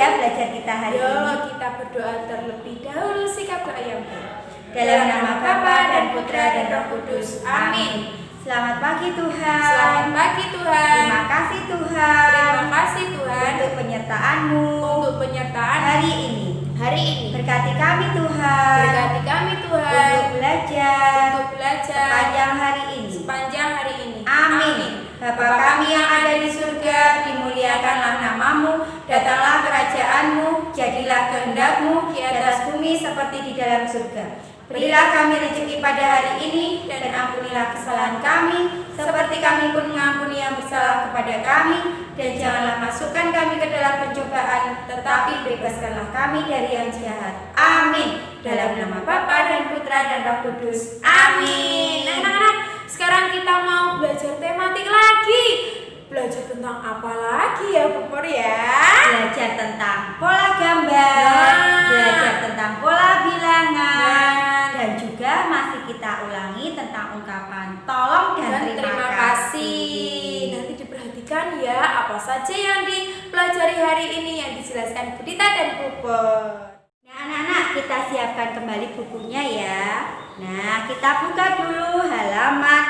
ya belajar kita hari ini? Yuk kita berdoa terlebih dahulu sikap doa yang baik. Dalam nama Bapa dan Putra dan Roh Kudus. Amin. Selamat pagi Tuhan. Selamat pagi Tuhan. Terima kasih Tuhan. Terima kasih Tuhan untuk penyertaan-Mu untuk penyertaan hari ini. Berkati kami Tuhan. Berkati kami Tuhan Untuk belajar sepanjang hari ini. ini. Amin. Bapa kami yang ada di surga, dimuliakanlah nama-Mu, datanglah kerajaan-Mu, jadilah kehendak-Mu di atas bumi seperti di dalam surga. Berilah kami rezeki pada hari ini, dan ampunilah kesalahan kami, seperti kami pun mengampuni yang bersalah kepada kami. Dan janganlah masukkan kami ke dalam pencobaan, tetapi bebaskanlah kami dari yang jahat. Amin. Dalam nama Bapa dan Putra dan Roh Kudus. Amin. Nah, anak-anak, sekarang kita mau belajar tematik lagi. Belajar tentang apa lagi ya, Pupur ya? Belajar tentang pola gambar, belajar tentang pola bilangan, dan juga masih kita ulangi tentang ungkapan tolong dan terima kasih. Nanti diperhatikan ya apa saja yang dipelajari hari ini yang dijelaskan Budita dan Pupur. Nah anak-anak, kita siapkan kembali bukunya ya. Nah kita buka dulu halaman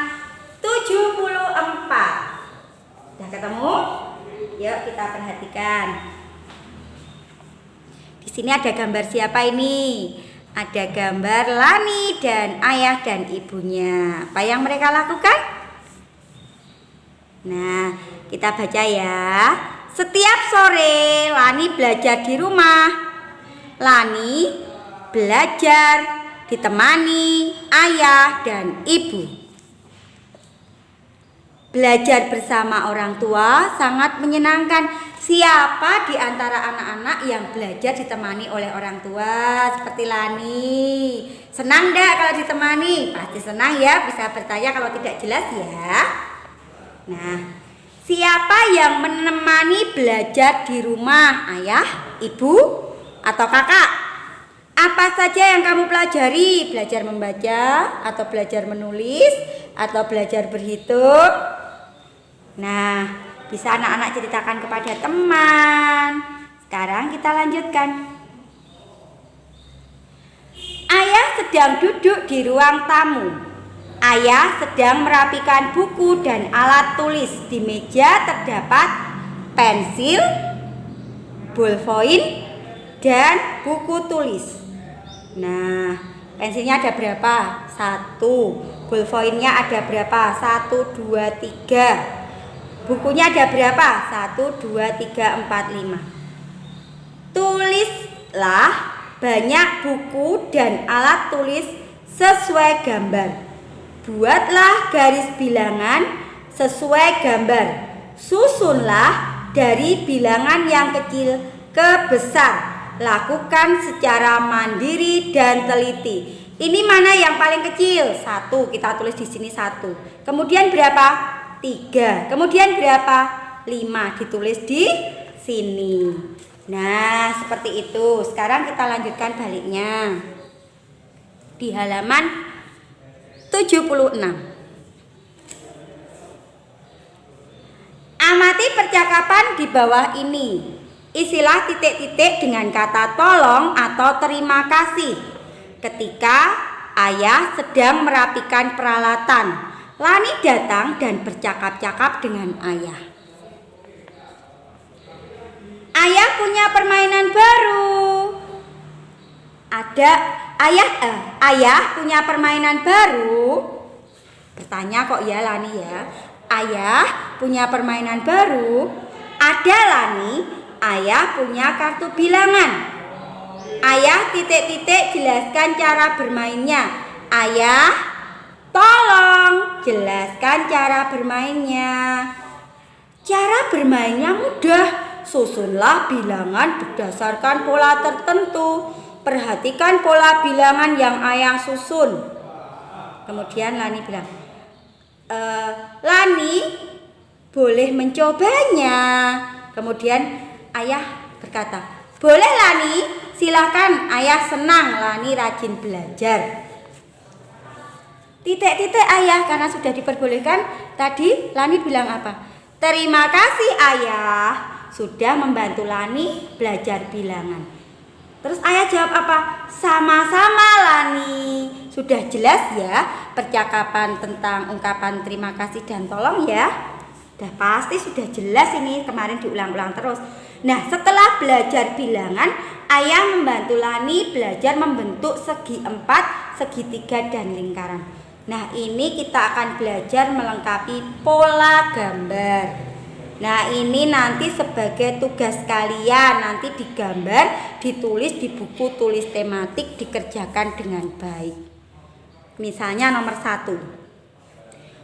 74. Sudah ketemu? Yuk kita perhatikan. Di sini ada gambar siapa ini? Ada gambar Lani dan ayah dan ibunya. Apa yang mereka lakukan? Nah, kita baca ya. Setiap sore Lani belajar di rumah. Lani belajar ditemani ayah dan ibu. Belajar bersama orang tua sangat menyenangkan. Siapa di antara anak-anak yang belajar ditemani oleh orang tua seperti Lani? Senang enggak kalau ditemani? Pasti senang ya, bisa bertanya kalau tidak jelas ya. Nah, siapa yang menemani belajar di rumah? Ayah, ibu, atau kakak? Apa saja yang kamu pelajari? Belajar membaca, atau belajar menulis, atau belajar berhitung? Nah, bisa anak-anak ceritakan kepada teman. Sekarang kita lanjutkan. Ayah sedang duduk di ruang tamu. Ayah sedang merapikan buku dan alat tulis. Di meja terdapat pensil, ballpoint, dan buku tulis. Nah, pensilnya ada berapa? 1. Ballpointnya ada berapa? 1, 2, 3. Bukunya ada berapa? 1, 2, 3, 4, 5. Tulislah banyak buku dan alat tulis sesuai gambar. Buatlah garis bilangan sesuai gambar. Susunlah dari bilangan yang kecil ke besar. Lakukan secara mandiri dan teliti. Ini mana yang paling kecil? 1, kita tulis di sini 1. Kemudian berapa? 3. Kemudian berapa? 5. Ditulis di sini. Nah, seperti itu. Sekarang kita lanjutkan baliknya. Di halaman 76. Amati percakapan di bawah ini. Isilah titik-titik dengan kata tolong atau terima kasih. Ketika ayah sedang merapikan peralatan, Lani datang dan bercakap-cakap dengan ayah. Ayah punya permainan baru. Ayah punya permainan baru. Bertanya kok ya Lani ya. Ayah punya permainan baru. Ada Lani. Ayah punya kartu bilangan. Ayah titik-titik jelaskan cara bermainnya. Ayah, tolong jelaskan cara bermainnya. Cara bermainnya mudah. Susunlah bilangan berdasarkan pola tertentu. Perhatikan pola bilangan yang ayah susun. Kemudian Lani bilang, Lani boleh mencobanya. Kemudian ayah berkata, boleh Lani, silakan. Ayah senang Lani rajin belajar. Titik-titik ayah karena sudah diperbolehkan. Tadi Lani bilang apa? Terima kasih ayah, sudah membantu Lani belajar bilangan. Terus ayah jawab apa? Sama-sama Lani. Sudah jelas ya percakapan tentang ungkapan terima kasih dan tolong ya? Udah pasti sudah jelas ini, kemarin diulang-ulang terus. Nah, setelah belajar bilangan, ayah membantu Lani belajar membentuk segi 4, segitiga dan lingkaran. Nah, ini kita akan belajar melengkapi pola gambar. Nah, ini nanti sebagai tugas kalian, nanti digambar, ditulis di buku tulis tematik, dikerjakan dengan baik. Misalnya nomor 1,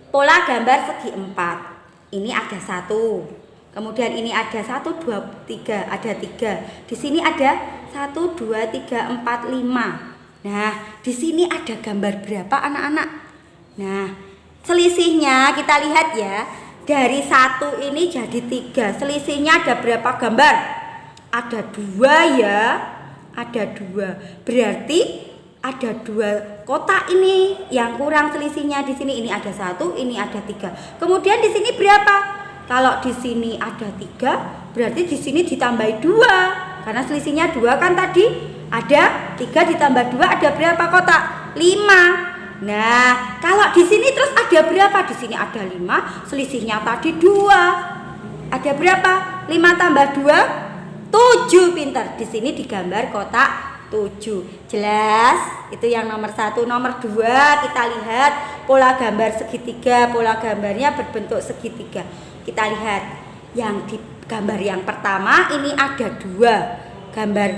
pola gambar segi 4. Ini ada 1, kemudian ini ada 1, 2, 3, ada 3. Di sini ada 1, 2, 3, 4, 5. Nah, di sini ada gambar berapa anak-anak? Nah, selisihnya kita lihat ya. Dari 1 ini jadi 3. Selisihnya ada berapa gambar? Ada 2 ya. Ada 2. Berarti ada 2 kotak ini yang kurang selisihnya. Di sini ini ada 1, ini ada 3. Kemudian di sini berapa? Kalau di sini ada 3, berarti di sini ditambahi 2. Karena selisihnya 2 kan tadi. Ada 3 ditambah 2 ada berapa kotak? 5. Nah, kalau di sini terus ada berapa? Di sini ada 5, selisihnya tadi 2. Ada berapa? 5 tambah 2, 7. Pintar. Di sini digambar kotak 7. Jelas? Itu yang nomor 1. Nomor 2 kita lihat pola gambar segitiga. Pola gambarnya berbentuk segitiga. Kita lihat yang di gambar yang pertama ini ada 2 gambar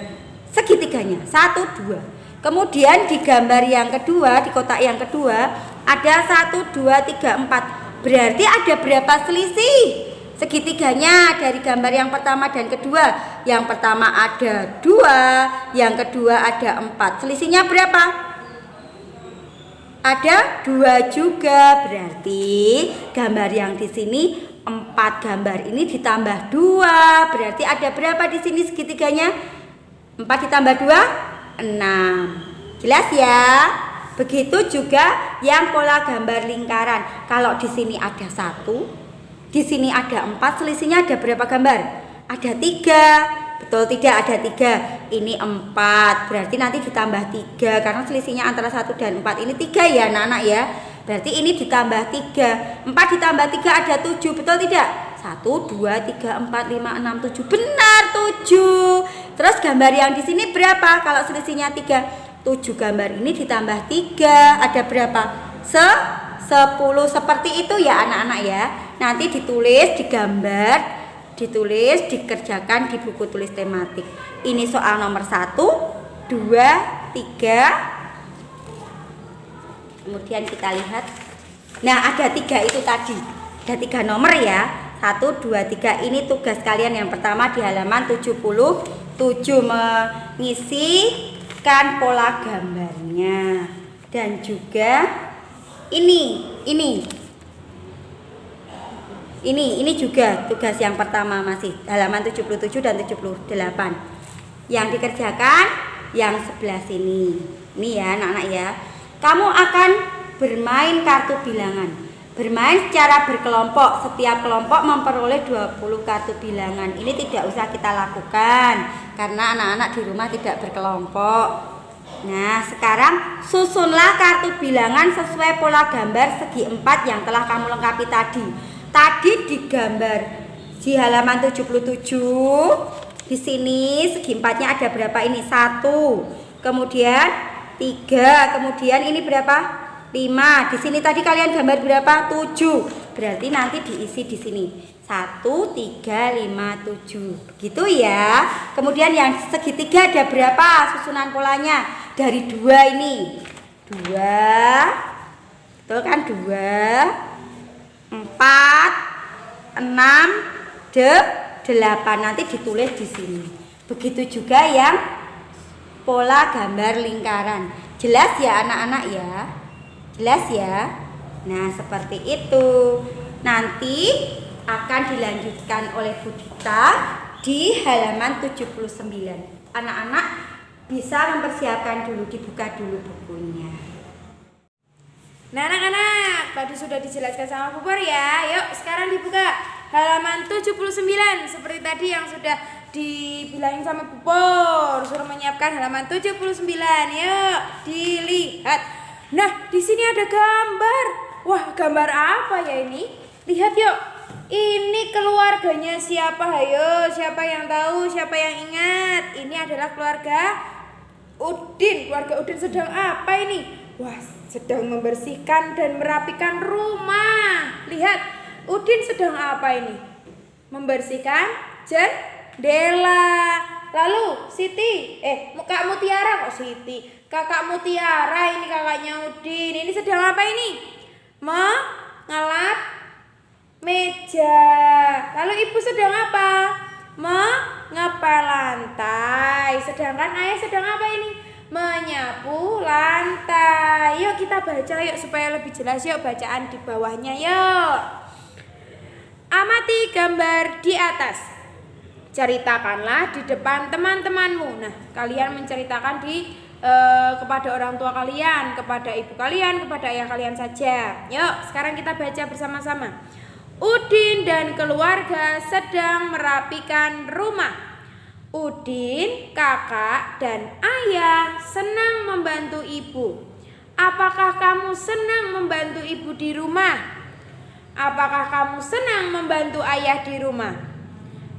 segitiganya. 1, 2. Kemudian di gambar yang kedua, di kotak yang kedua ada 1, 2, 3, 4. Berarti ada berapa selisih segitiganya dari gambar yang pertama dan kedua? Yang pertama ada 2, yang kedua ada 4. Selisihnya berapa? Ada 2 juga. Berarti gambar yang di sini 4 gambar ini ditambah 2. Berarti ada berapa di sini segitiganya? 4 ditambah 2, 6. Jelas ya? Begitu juga yang pola gambar lingkaran. Kalau di sini ada 1, di sini ada 4, selisihnya ada berapa gambar? Ada 3. Betul tidak? Ada 3. Ini 4. Berarti nanti ditambah 3 karena selisihnya antara 1 dan 4 ini 3 ya anak-anak ya. Berarti ini ditambah 3. 4 ditambah 3 ada 7. Betul tidak? 1, 2, 3, 4, 5, 6, 7. Benar, 7. Terus gambar yang di sini berapa? Kalau selisihnya 3, 7 gambar ini ditambah 3. Ada berapa? 10. Seperti itu ya anak-anak ya. Nanti ditulis, digambar, ditulis, dikerjakan di buku tulis tematik. Ini soal nomor 1, 2, 3. Kemudian kita lihat. Nah, ada 3 itu tadi. Ada 3 nomor ya. 1, 2, 3. Ini tugas kalian yang pertama di halaman 77, mengisikan pola gambarnya. Dan juga ini juga tugas yang pertama, masih halaman 77 dan 78. Yang dikerjakan yang sebelah sini. Ini ya anak-anak ya. Kamu akan bermain kartu bilangan. Bermain secara berkelompok. Setiap kelompok memperoleh 20 kartu bilangan. Ini tidak usah kita lakukan karena anak-anak di rumah tidak berkelompok. Nah, sekarang susunlah kartu bilangan sesuai pola gambar segi 4 yang telah kamu lengkapi tadi. Tadi digambar di halaman 77. Di sini segi 4-nya ada berapa ini? 1. Kemudian 3. Kemudian ini berapa? 5. Di sini tadi kalian gambar berapa? 7. Berarti nanti diisi di sini. 1, 3, 5, 7. Begitu ya. Kemudian yang segitiga ada berapa susunan polanya? Dari 2 ini. 2. Betul kan? 2, 4, 6, 8. Nanti ditulis di sini. Begitu juga yang pola gambar lingkaran. Jelas ya anak-anak ya? Jelas ya? Nah, seperti itu. Nanti akan dilanjutkan oleh Bu Dita di halaman 79. Anak-anak bisa mempersiapkan dulu, dibuka dulu bukunya. Nah anak-anak, tadi sudah dijelaskan sama Bu Pur ya. Yuk sekarang dibuka halaman 79. Seperti tadi yang sudah dibilangin sama Bu Pur, suruh menyiapkan halaman 79. Yuk, dilihat. Nah, di sini ada gambar. Wah, gambar apa ya ini? Lihat yuk. Ini keluarganya siapa? Hayo, siapa yang tahu? Siapa yang ingat? Ini adalah keluarga Udin. Keluarga Udin sedang apa ini? Wah, sedang membersihkan dan merapikan rumah. Lihat, Udin sedang apa ini? Membersihkan jendela. Lalu Siti, Kak Mutiara kok Siti? Kakak Mutiara ini kakaknya Udin. Ini sedang apa ini? Mengelap meja. Lalu ibu sedang apa? Mengepel lantai. Sedangkan ayah sedang apa ini? Menyapu lantai. Yuk kita baca yuk supaya lebih jelas. Yuk bacaan di bawahnya yuk. Amati gambar di atas. Ceritakanlah di depan teman-temanmu. Nah, kalian menceritakan kepada orang tua kalian, kepada ibu kalian, kepada ayah kalian saja. Yuk, sekarang kita baca bersama-sama. Udin dan keluarga sedang merapikan rumah. Udin, kakak, dan ayah senang membantu ibu. Apakah kamu senang membantu ibu di rumah? Apakah kamu senang membantu ayah di rumah?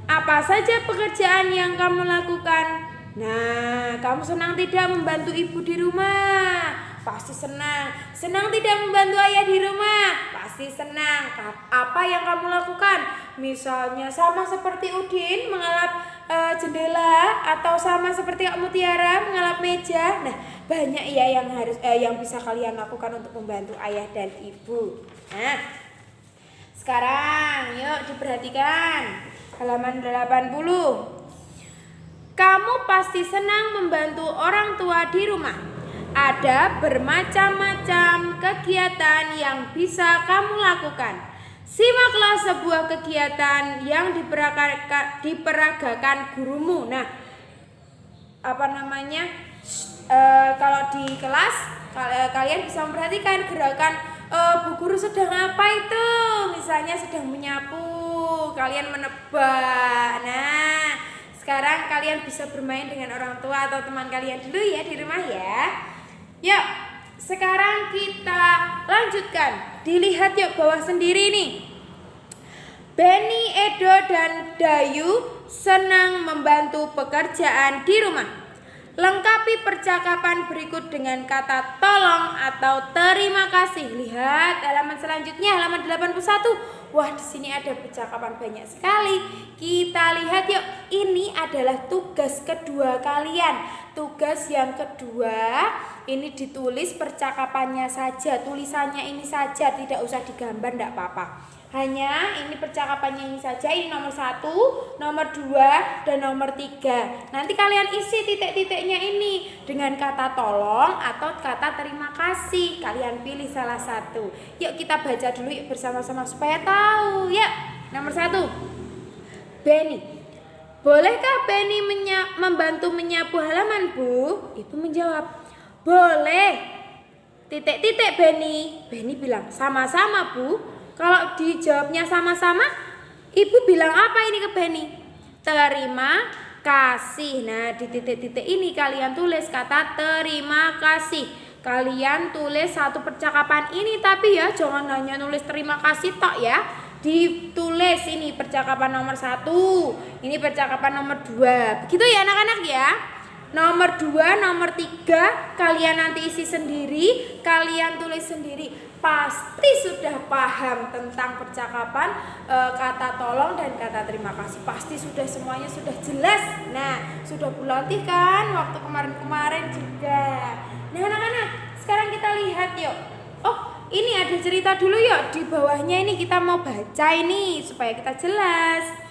Apa saja pekerjaan yang kamu lakukan? Nah, kamu senang tidak membantu ibu di rumah? Pasti senang. Senang tidak membantu ayah di rumah? Pasti senang. Apa yang kamu lakukan? Misalnya sama seperti Udin mengelap jendela, atau sama seperti Kak Mutiara mengelap meja. Nah, banyak ya yang bisa kalian lakukan untuk membantu ayah dan ibu. Nah, sekarang yuk diperhatikan halaman 80. Kamu pasti senang membantu orang tua di rumah. Ada bermacam-macam kegiatan yang bisa kamu lakukan. Simaklah sebuah kegiatan yang diperagakan gurumu. Nah, kalau di kelas kalian bisa memperhatikan gerakan Bu Guru sedang apa itu. Misalnya sedang menyapu, kalian menebak. Nah, sekarang kalian bisa bermain dengan orang tua atau teman kalian dulu ya di rumah ya. Yuk, sekarang kita lanjutkan. Dilihat yuk bawah sendiri nih. Benny, Edo, dan Dayu senang membantu pekerjaan di rumah. Lengkapi percakapan berikut dengan kata tolong atau terima kasih. Lihat halaman selanjutnya, halaman 81. Wah, di sini ada percakapan banyak sekali. Kita lihat yuk. Ini adalah tugas kedua kalian. Tugas yang kedua, ini ditulis percakapannya saja, tulisannya ini saja, tidak usah digambar, enggak apa-apa. Hanya ini percakapannya ini saja. Ini nomor 1, nomor 2, dan nomor 3. Nanti kalian isi titik-titiknya ini dengan kata tolong atau kata terima kasih. Kalian pilih salah satu. Yuk kita baca dulu yuk bersama-sama supaya tahu. Yuk, nomor 1. Benny, bolehkah Benny membantu menyapu halaman, Bu? Ibu menjawab, boleh. Titik-titik Benny. Benny bilang, sama-sama, Bu. Kalau dijawabnya sama-sama, ibu bilang apa ini ke Benny? Terima kasih. Nah, di titik-titik ini kalian tulis kata terima kasih. Kalian tulis satu percakapan ini, tapi ya jangan hanya nulis terima kasih tok ya. Ditulis ini percakapan nomor 1, ini percakapan nomor 2. Begitu ya anak-anak ya. Nomor 2, nomor 3 kalian nanti isi sendiri, kalian tulis sendiri. Pasti sudah paham tentang percakapan kata tolong dan kata terima kasih. Pasti sudah semuanya sudah jelas. Nah, sudah berlatih kan waktu kemarin-kemarin juga. Nah anak-anak, sekarang kita lihat yuk. Oh, ini ada cerita dulu yuk. Di bawahnya ini kita mau baca ini supaya kita jelas.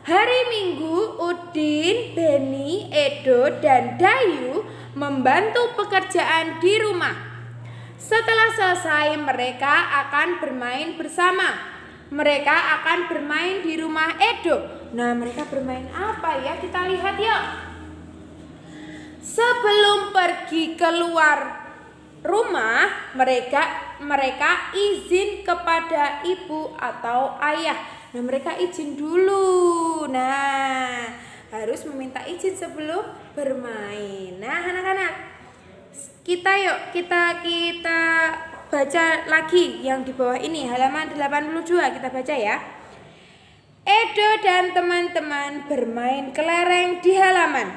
Hari Minggu, Udin, Benny, Edo, dan Dayu membantu pekerjaan di rumah. Setelah selesai, mereka akan bermain bersama. Mereka akan bermain di rumah Edo. Nah, mereka bermain apa ya? Kita lihat yuk. Sebelum pergi keluar rumah, mereka izin kepada ibu atau ayah. Nah, mereka izin dulu. Nah, harus meminta izin sebelum bermain. Nah, anak-anak, kita baca lagi yang di bawah ini, halaman 82, kita baca ya. Edo dan teman-teman bermain kelereng di halaman.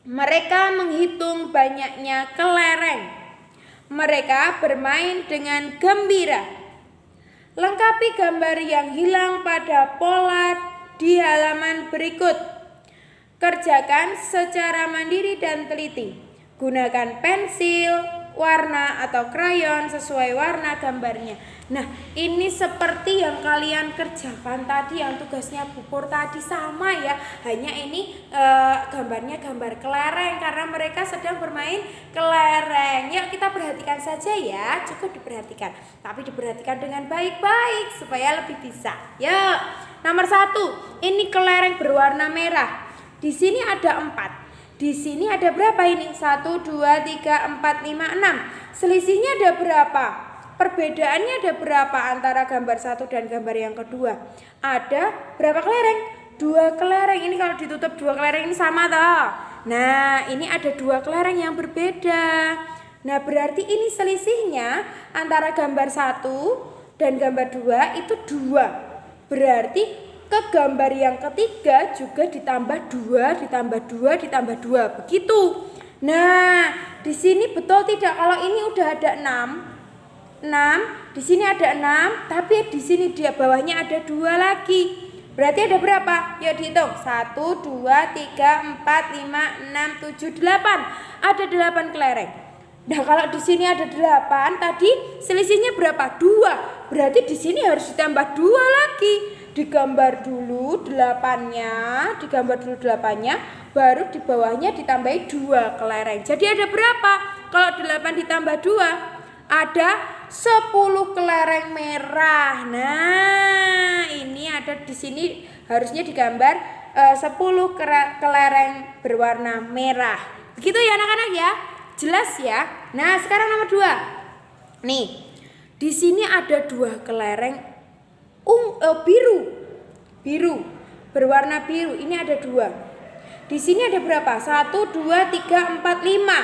Mereka menghitung banyaknya kelereng. Mereka bermain dengan gembira. Lengkapi gambar yang hilang pada pola di halaman berikut. Kerjakan secara mandiri dan teliti. Gunakan pensil, warna atau krayon sesuai warna gambarnya. Nah, ini seperti yang kalian kerjakan tadi, yang tugasnya Bu Pur tadi sama ya. Hanya ini gambarnya gambar kelereng karena mereka sedang bermain kelereng. Yuk kita perhatikan saja ya, cukup diperhatikan. Tapi diperhatikan dengan baik-baik supaya lebih bisa. Yuk, nomor 1, ini kelereng berwarna merah. Di sini ada 4. Di sini ada berapa ini? 1, 2, 3, 4, 5, 6. Selisihnya ada berapa? Perbedaannya ada berapa antara gambar 1 dan gambar yang kedua? Ada berapa kelereng? 2 kelereng. Ini kalau ditutup 2 kelereng ini sama toh. Nah, ini ada 2 kelereng yang berbeda. Nah, berarti ini selisihnya antara gambar 1 dan gambar 2 itu 2. Berarti ke gambar yang ketiga juga ditambah 2, ditambah 2, ditambah 2. Begitu. Nah, di sini betul tidak kalau ini udah ada 6, di sini ada 6, tapi di sini dia bawahnya ada 2 lagi. Berarti ada berapa? Yuk dihitung. 1, 2, 3, 4, 5, 6, 7, 8. Ada 8 kelereng. Nah, kalau di sini ada 8, tadi selisihnya berapa? 2. Berarti di sini harus ditambah 2 lagi. Digambar dulu 8-nya, baru di bawahnya ditambahi 2 kelereng. Jadi ada berapa? Kalau 8 ditambah 2, ada 10 kelereng merah. Nah, ini ada di sini harusnya digambar 10 kelereng berwarna merah. Begitu ya anak-anak ya? Jelas ya? Nah, sekarang nomor 2. Nih, di sini ada 2 kelereng biru berwarna biru. Ini ada 2. Di sini ada berapa? 1, 2, 3, 4, 5.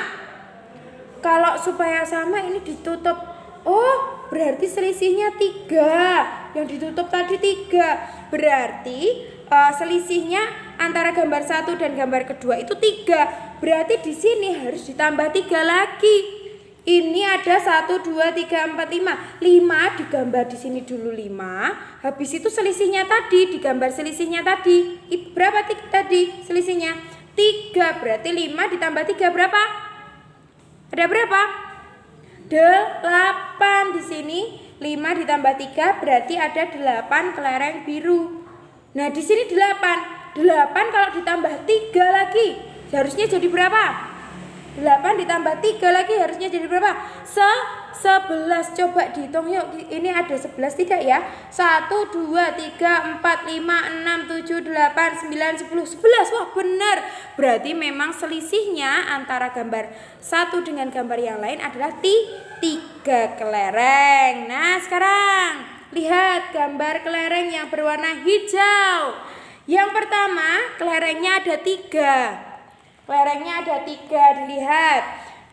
Kalau supaya sama ini ditutup. Oh, berarti selisihnya 3. Yang ditutup tadi 3. Berarti selisihnya antara gambar 1 dan gambar kedua itu 3. Berarti di sini harus ditambah 3 lagi. Ini ada 1, 2, 3, 4, 5. 5 digambar di sini dulu 5. Habis itu selisihnya tadi, digambar selisihnya tadi. Berapa tadi selisihnya? 3. Berarti 5 ditambah 3 berapa? Ada berapa? 8 di sini. 5 ditambah 3 berarti ada 8 kelereng biru. Nah, di sini 8. 8 kalau ditambah 3 lagi, harusnya jadi berapa? 8 ditambah 3 lagi harusnya jadi berapa? 11. Coba dihitung yuk. Ini ada 11 tidak ya? 1, 2, 3, 4, 5, 6, 7, 8, 9, 10. 11. Wah, benar. Berarti memang selisihnya antara gambar 1 dengan gambar yang lain adalah 3 kelereng. Nah, sekarang lihat gambar kelereng yang berwarna hijau. Yang pertama, kelerengnya ada 3. Kelerengnya ada 3, dilihat.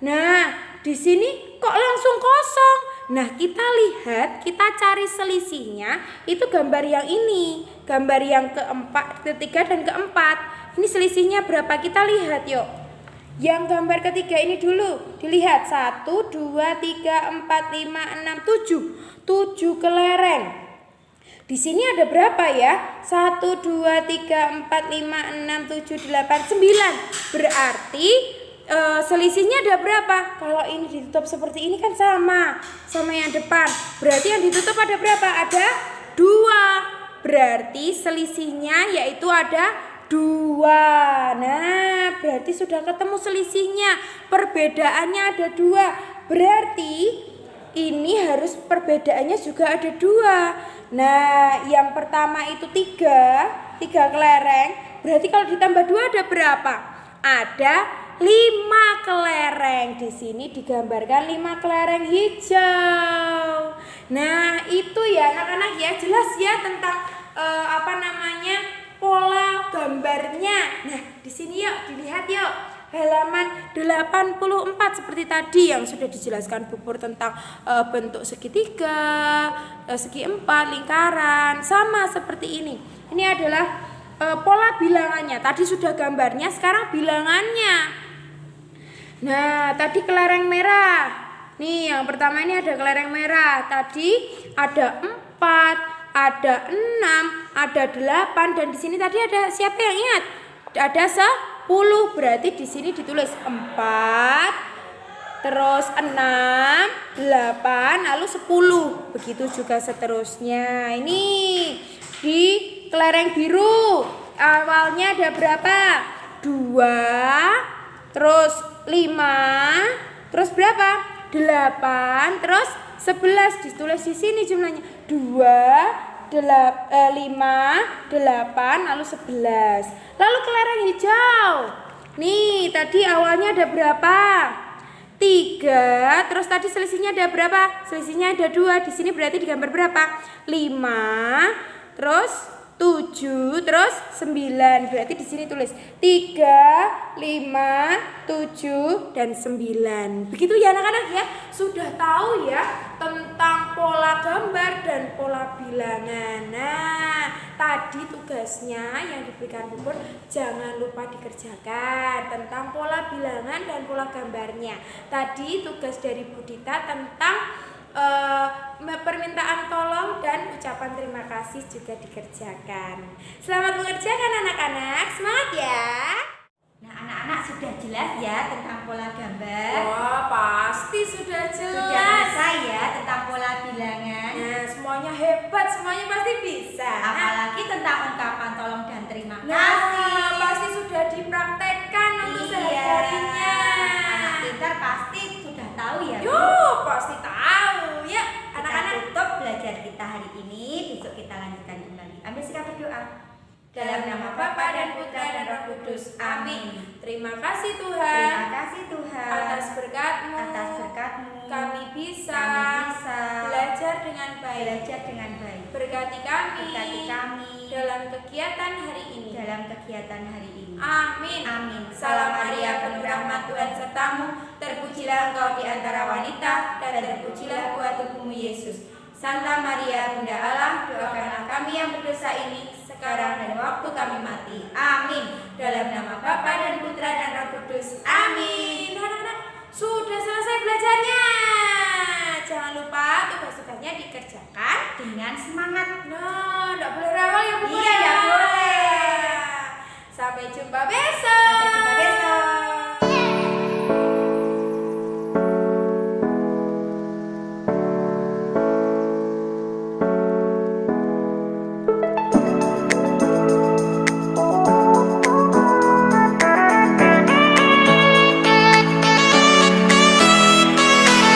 Nah, di sini kok langsung kosong. Nah, kita lihat, kita cari selisihnya. Itu gambar yang ini, gambar yang ketiga dan keempat. Ini selisihnya berapa? Kita lihat yuk. Yang gambar ketiga ini dulu, dilihat. 1, 2, 3, 4, 5, 6, 7. 7 kelereng. Di sini ada berapa ya? 1, 2, 3, 4, 5, 6, 7, 8, 9. Berarti selisihnya ada berapa? Kalau ini ditutup seperti ini kan sama yang depan. Berarti yang ditutup ada berapa? Ada 2. Berarti selisihnya yaitu ada 2. Nah, berarti sudah ketemu selisihnya. Perbedaannya ada 2. Berarti ini harus perbedaannya juga ada 2. Nah, yang pertama itu 3 kelereng. Berarti kalau ditambah 2 ada berapa? Ada 5 kelereng. Di sini digambarkan 5 kelereng hijau. Nah, itu ya anak-anak ya, jelas ya tentang pola gambarnya. Nah, di sini yuk dilihat yuk. Halaman 84 seperti tadi yang sudah dijelaskan Bu Pur tentang bentuk segitiga, segi empat, lingkaran, sama seperti ini. Ini adalah pola bilangannya. Tadi sudah gambarnya, sekarang bilangannya. Nah, tadi kelereng merah. Nih, yang pertama ini ada kelereng merah. Tadi ada 4, ada 6, ada 8, dan di sini tadi ada siapa yang ingat? Ada 10. Berarti di sini ditulis 4, terus 6, 8, lalu 10. Begitu juga seterusnya. Ini di kelereng biru. Awalnya ada berapa? 2, terus 5, terus berapa? 8, terus 11. Ditulis di sini jumlahnya 2, 5, 8, lalu 11. Lalu kelereng hijau. Nih, tadi awalnya ada berapa? 3, terus tadi selisihnya ada berapa? Selisihnya ada 2. Di sini berarti digambar berapa? 5, terus 7, terus 9. Berarti di sini tulis 3, 5, 7, dan 9. Begitu ya anak-anak ya. Sudah tahu ya tentang pola gambar dan pola bilangan. Nah, tadi tugasnya yang diberikan Bu Pur jangan lupa dikerjakan tentang pola bilangan dan pola gambarnya. Tadi tugas dari Bu Dita tentang permintaan tolong dan ucapan terima kasih juga dikerjakan. Selamat mengerjakan anak-anak, semangat ya. Nah, anak-anak sudah jelas ya tentang pola gambar. Wah, pasti sudah jelas. Sudah selesai ya tentang pola bilangan. Nah, semuanya hebat, semuanya pasti bisa. Apalagi tentang ungkapan tolong dan terima kasih. Nah, pasti sudah dipraktekkan untuk sehari-harinya. Anak pintar pasti sudah tahu ya. Yuk, pasti tahu ya. Anak-anak tutup belajar kita hari ini, besok kita lanjutkan kembali. Ambil sikap berdoa. Dalam nama Bapa dan Putra dan Roh Kudus. Amin. Terima kasih Tuhan. Terima kasih Tuhan Atas berkat-Mu. Atas berkat-Mu. Kami bisa belajar dengan baik. Berkati kami. Dalam kegiatan hari ini. Amin. Amin. Salam Maria, penuh rahmat Tuhan sertamu. Terpujilah engkau di antara wanita, dan terpujilah buah tubuhmu Yesus. Santa Maria, Bunda Allah, doakanlah kami yang berdosa ini sekarang dan waktu kami mati. Amin. Dalam nama Bapa dan Putra dan Roh Kudus. Amin. Anak-anak, sudah selesai belajarnya. Jangan lupa tugas-tugasnya dikerjakan Dengan semangat. Nah,